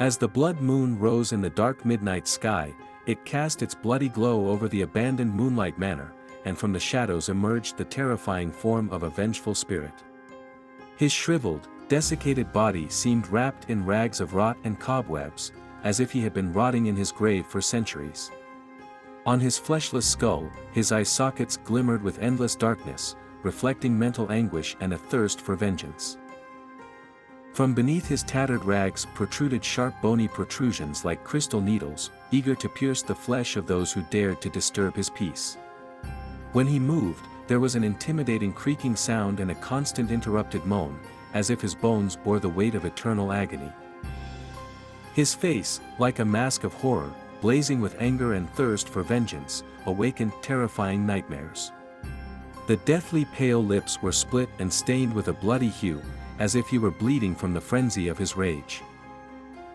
As the blood moon rose in the dark midnight sky, it cast its bloody glow over the abandoned Moonlight Manor, and from the shadows emerged the terrifying form of a vengeful spirit. His shriveled, desiccated body seemed wrapped in rags of rot and cobwebs, as if he had been rotting in his grave for centuries. On his fleshless skull, his eye sockets glimmered with endless darkness, reflecting mental anguish and a thirst for vengeance. From beneath his tattered rags protruded sharp bony protrusions like crystal needles, eager to pierce the flesh of those who dared to disturb his peace. When he moved, there was an intimidating creaking sound and a constant interrupted moan, as if his bones bore the weight of eternal agony. His face, like a mask of horror, blazing with anger and thirst for vengeance, awakened terrifying nightmares. The deathly pale lips were split and stained with a bloody hue, as if he were bleeding from the frenzy of his rage.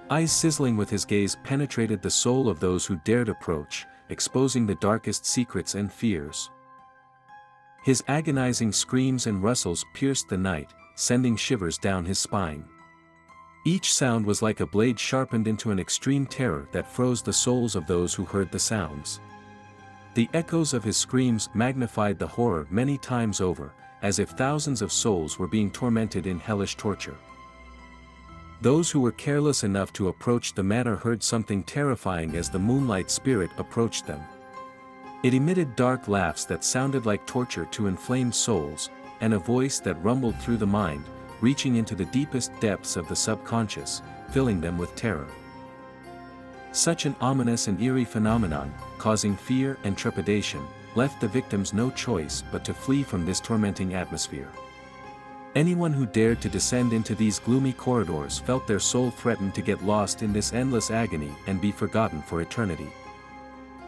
Eyes sizzling with his gaze penetrated the soul of those who dared approach, exposing the darkest secrets and fears. His agonizing screams and rustles pierced the night, sending shivers down his spine. Each sound was like a blade sharpened into an extreme terror that froze the souls of those who heard the sounds. The echoes of his screams magnified the horror many times over, as if thousands of souls were being tormented in hellish torture. Those who were careless enough to approach the manor heard something terrifying as the moonlight spirit approached them. It emitted dark laughs that sounded like torture to inflamed souls, and a voice that rumbled through the mind, reaching into the deepest depths of the subconscious, filling them with terror. Such an ominous and eerie phenomenon, causing fear and trepidation, left the victims no choice but to flee from this tormenting atmosphere. Anyone who dared to descend into these gloomy corridors felt their soul threatened to get lost in this endless agony and be forgotten for eternity.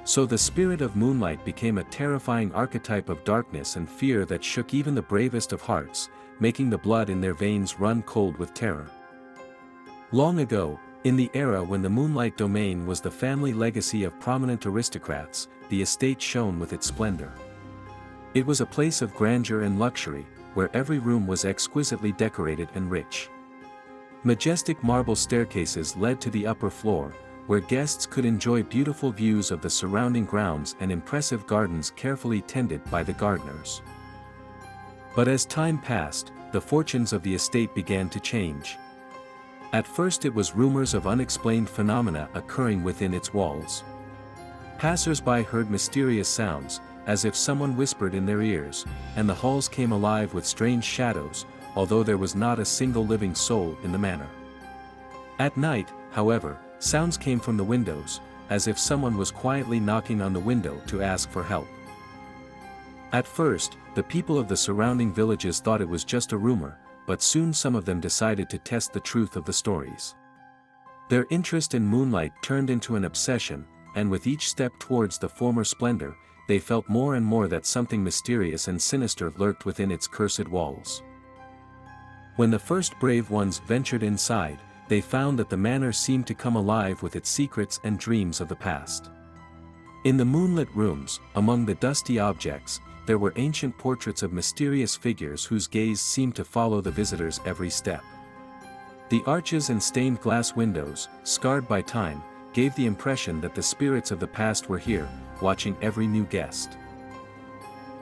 So the spirit of moonlight became a terrifying archetype of darkness and fear that shook even the bravest of hearts, making the blood in their veins run cold with terror. Long ago, in the era when the Moonlight Domain was the family legacy of prominent aristocrats, the estate shone with its splendor. It was a place of grandeur and luxury, where every room was exquisitely decorated and rich. Majestic marble staircases led to the upper floor, where guests could enjoy beautiful views of the surrounding grounds and impressive gardens carefully tended by the gardeners. But as time passed, the fortunes of the estate began to change. At first it was rumors of unexplained phenomena occurring within its walls. Passers-by heard mysterious sounds, as if someone whispered in their ears, and the halls came alive with strange shadows, although there was not a single living soul in the manor. At night, however, sounds came from the windows, as if someone was quietly knocking on the window to ask for help. At first, the people of the surrounding villages thought it was just a rumor, but soon some of them decided to test the truth of the stories. Their interest in moonlight turned into an obsession, and with each step towards the former splendor, they felt more and more that something mysterious and sinister lurked within its cursed walls. When the first brave ones ventured inside, they found that the manor seemed to come alive with its secrets and dreams of the past. In the moonlit rooms, among the dusty objects, there were ancient portraits of mysterious figures whose gaze seemed to follow the visitors' every step. The arches and stained glass windows, scarred by time, gave the impression that the spirits of the past were here, watching every new guest.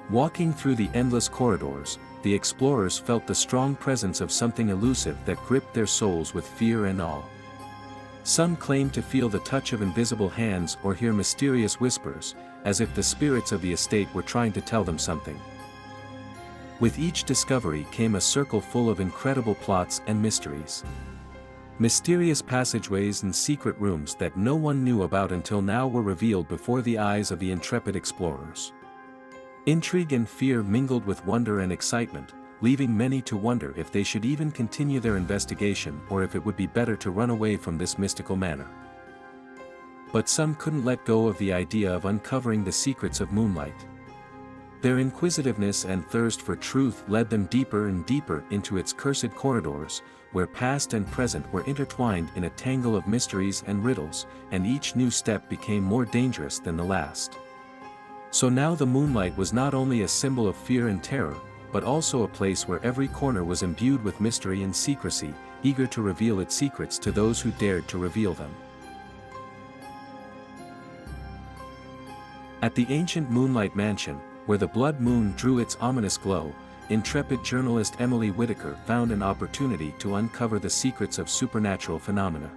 Walking through the endless corridors, the explorers felt the strong presence of something elusive that gripped their souls with fear and awe. Some claimed to feel the touch of invisible hands or hear mysterious whispers, as if the spirits of the estate were trying to tell them something. With each discovery came a circle full of incredible plots and mysteries. Mysterious passageways and secret rooms that no one knew about until now were revealed before the eyes of the intrepid explorers. Intrigue and fear mingled with wonder and excitement, leaving many to wonder if they should even continue their investigation or if it would be better to run away from this mystical manor. But some couldn't let go of the idea of uncovering the secrets of moonlight. Their inquisitiveness and thirst for truth led them deeper and deeper into its cursed corridors, where past and present were intertwined in a tangle of mysteries and riddles, and each new step became more dangerous than the last. So now the moonlight was not only a symbol of fear and terror, but also a place where every corner was imbued with mystery and secrecy, eager to reveal its secrets to those who dared to reveal them. At the ancient Moonlight Mansion, where the blood moon drew its ominous glow, intrepid journalist Emily Whittaker found an opportunity to uncover the secrets of supernatural phenomena.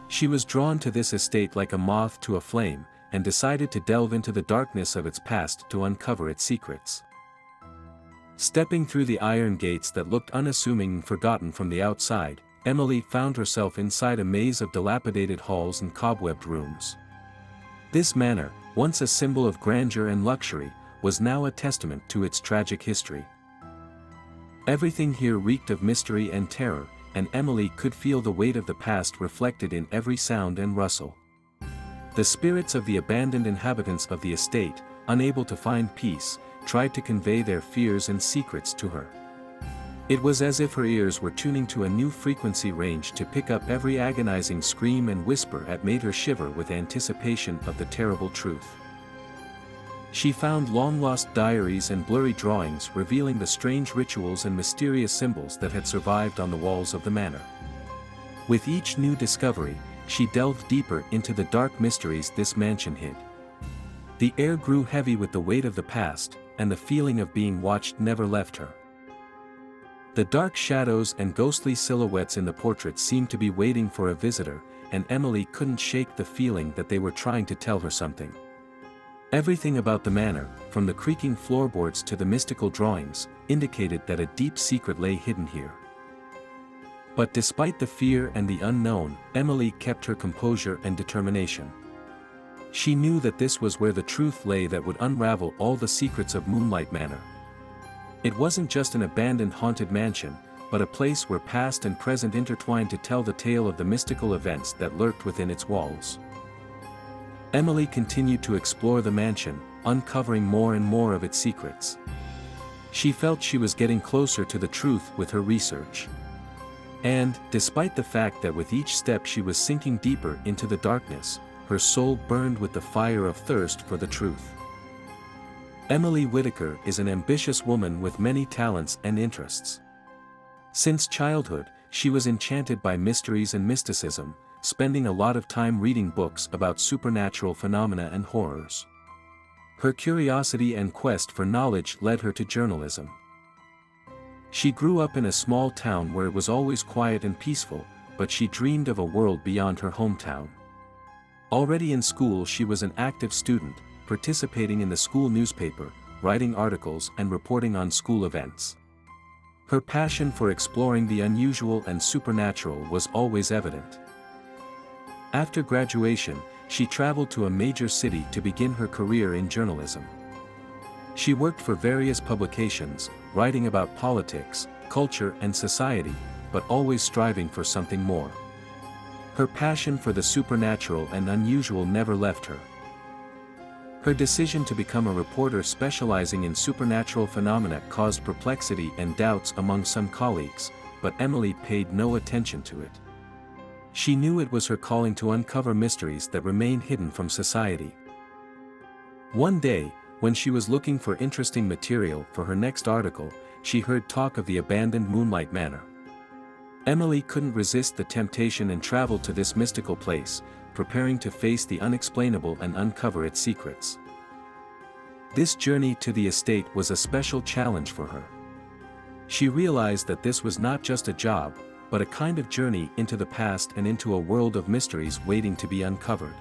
She was drawn to this estate like a moth to a flame, and decided to delve into the darkness of its past to uncover its secrets. Stepping through the iron gates that looked unassuming and forgotten from the outside, Emily found herself inside a maze of dilapidated halls and cobwebbed rooms. This manor, once a symbol of grandeur and luxury, was now a testament to its tragic history. Everything here reeked of mystery and terror, and Emily could feel the weight of the past reflected in every sound and rustle. The spirits of the abandoned inhabitants of the estate, unable to find peace, tried to convey their fears and secrets to her. It was as if her ears were tuning to a new frequency range to pick up every agonizing scream and whisper that made her shiver with anticipation of the terrible truth. She found long-lost diaries and blurry drawings revealing the strange rituals and mysterious symbols that had survived on the walls of the manor. With each new discovery, she delved deeper into the dark mysteries this mansion hid. The air grew heavy with the weight of the past, and the feeling of being watched never left her. The dark shadows and ghostly silhouettes in the portraits seemed to be waiting for a visitor, and Emily couldn't shake the feeling that they were trying to tell her something. Everything about the manor, from the creaking floorboards to the mystical drawings, indicated that a deep secret lay hidden here. But despite the fear and the unknown, Emily kept her composure and determination. She knew that this was where the truth lay that would unravel all the secrets of Moonlight Manor. It wasn't just an abandoned haunted mansion, but a place where past and present intertwined to tell the tale of the mystical events that lurked within its walls. Emily continued to explore the mansion, uncovering more and more of its secrets. She felt she was getting closer to the truth with her research. And, despite the fact that with each step she was sinking deeper into the darkness, her soul burned with the fire of thirst for the truth. Emily Whittaker is an ambitious woman with many talents and interests. Since childhood, she was enchanted by mysteries and mysticism, spending a lot of time reading books about supernatural phenomena and horrors. Her curiosity and quest for knowledge led her to journalism. She grew up in a small town where it was always quiet and peaceful, but she dreamed of a world beyond her hometown. Already in school she was an active student, participating in the school newspaper, writing articles and reporting on school events. Her passion for exploring the unusual and supernatural was always evident. After graduation, she traveled to a major city to begin her career in journalism. She worked for various publications, writing about politics, culture and society, but always striving for something more. Her passion for the supernatural and unusual never left her. Her decision to become a reporter specializing in supernatural phenomena caused perplexity and doubts among some colleagues, but Emily paid no attention to it. She knew it was her calling to uncover mysteries that remain hidden from society. One day, when she was looking for interesting material for her next article, she heard talk of the abandoned Moonlight Manor. Emily couldn't resist the temptation and traveled to this mystical place, preparing to face the unexplainable and uncover its secrets. This journey to the estate was a special challenge for her. She realized that this was not just a job, but a kind of journey into the past and into a world of mysteries waiting to be uncovered.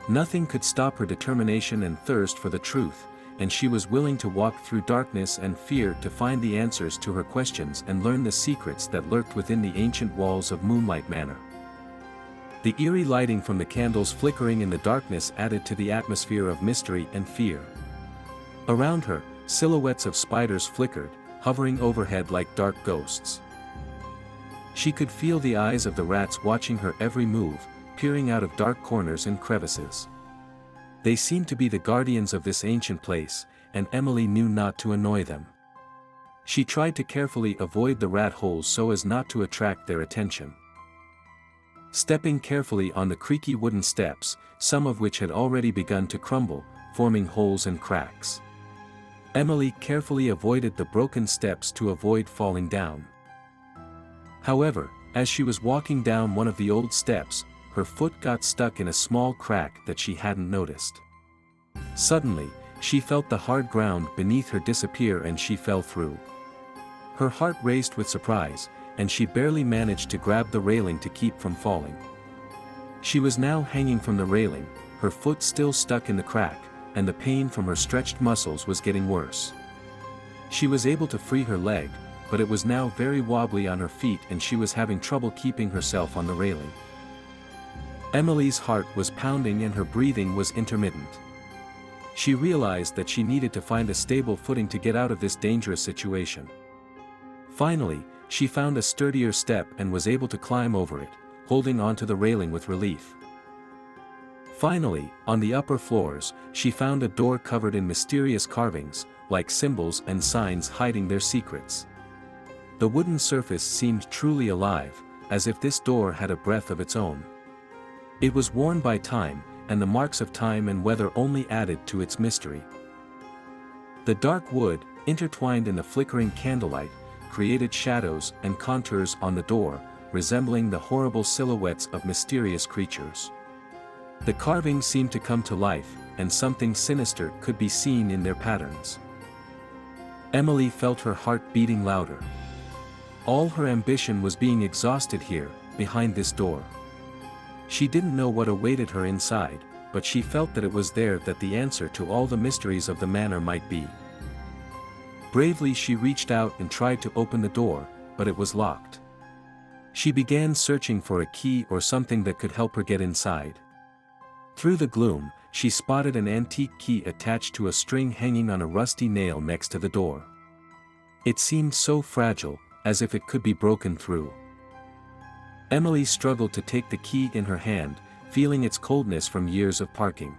Nothing could stop her determination and thirst for the truth, and she was willing to walk through darkness and fear to find the answers to her questions and learn the secrets that lurked within the ancient walls of Moonlight Manor. The eerie lighting from the candles flickering in the darkness added to the atmosphere of mystery and fear. Around her, silhouettes of spiders flickered, hovering overhead like dark ghosts. She could feel the eyes of the rats watching her every move, peering out of dark corners and crevices. They seemed to be the guardians of this ancient place, and Emily knew not to annoy them. She tried to carefully avoid the rat holes so as not to attract their attention. Stepping carefully on the creaky wooden steps, some of which had already begun to crumble, forming holes and cracks. Emily carefully avoided the broken steps to avoid falling down. However, as she was walking down one of the old steps, her foot got stuck in a small crack that she hadn't noticed. Suddenly, she felt the hard ground beneath her disappear and she fell through. Her heart raced with surprise, and she barely managed to grab the railing to keep from falling. She was now hanging from the railing, her foot still stuck in the crack, and the pain from her stretched muscles was getting worse. She was able to free her leg, but it was now very wobbly on her feet and she was having trouble keeping herself on the railing. Emily's heart was pounding and her breathing was intermittent. She realized that she needed to find a stable footing to get out of this dangerous situation. Finally, she found a sturdier step and was able to climb over it, holding onto the railing with relief. Finally, on the upper floors, she found a door covered in mysterious carvings, like symbols and signs hiding their secrets. The wooden surface seemed truly alive, as if this door had a breath of its own. It was worn by time, and the marks of time and weather only added to its mystery. The dark wood, intertwined in the flickering candlelight, created shadows and contours on the door, resembling the horrible silhouettes of mysterious creatures. The carvings seemed to come to life, and something sinister could be seen in their patterns. Emily felt her heart beating louder. All her ambition was being exhausted here, behind this door. She didn't know what awaited her inside, but she felt that it was there that the answer to all the mysteries of the manor might be. Bravely she reached out and tried to open the door, but it was locked. She began searching for a key or something that could help her get inside. Through the gloom, she spotted an antique key attached to a string hanging on a rusty nail next to the door. It seemed so fragile, as if it could be broken through. Emily struggled to take the key in her hand, feeling its coldness from years of parking.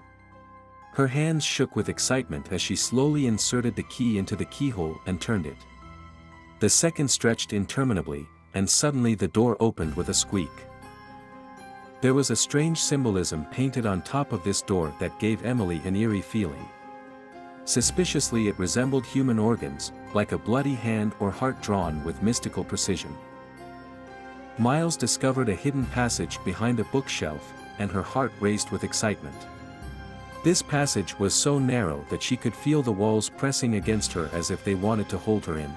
Her hands shook with excitement as she slowly inserted the key into the keyhole and turned it. The seconds stretched interminably, and suddenly the door opened with a squeak. There was a strange symbolism painted on top of this door that gave Emily an eerie feeling. Suspiciously it resembled human organs, like a bloody hand or heart drawn with mystical precision. Miles discovered a hidden passage behind a bookshelf, and her heart raced with excitement. This passage was so narrow that she could feel the walls pressing against her as if they wanted to hold her in.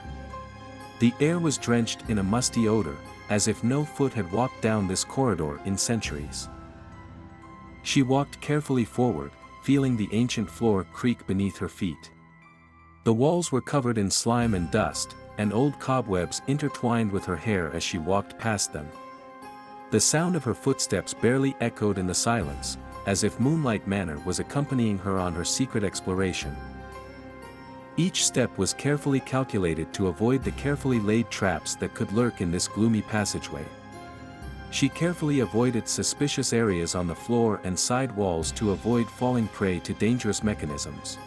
The air was drenched in a musty odor, as if no foot had walked down this corridor in centuries. She walked carefully forward, feeling the ancient floor creak beneath her feet. The walls were covered in slime and dust, and old cobwebs intertwined with her hair as she walked past them. The sound of her footsteps barely echoed in the silence, as if Moonlight Manor was accompanying her on her secret exploration. Each step was carefully calculated to avoid the carefully laid traps that could lurk in this gloomy passageway. She carefully avoided suspicious areas on the floor and side walls to avoid falling prey to dangerous mechanisms.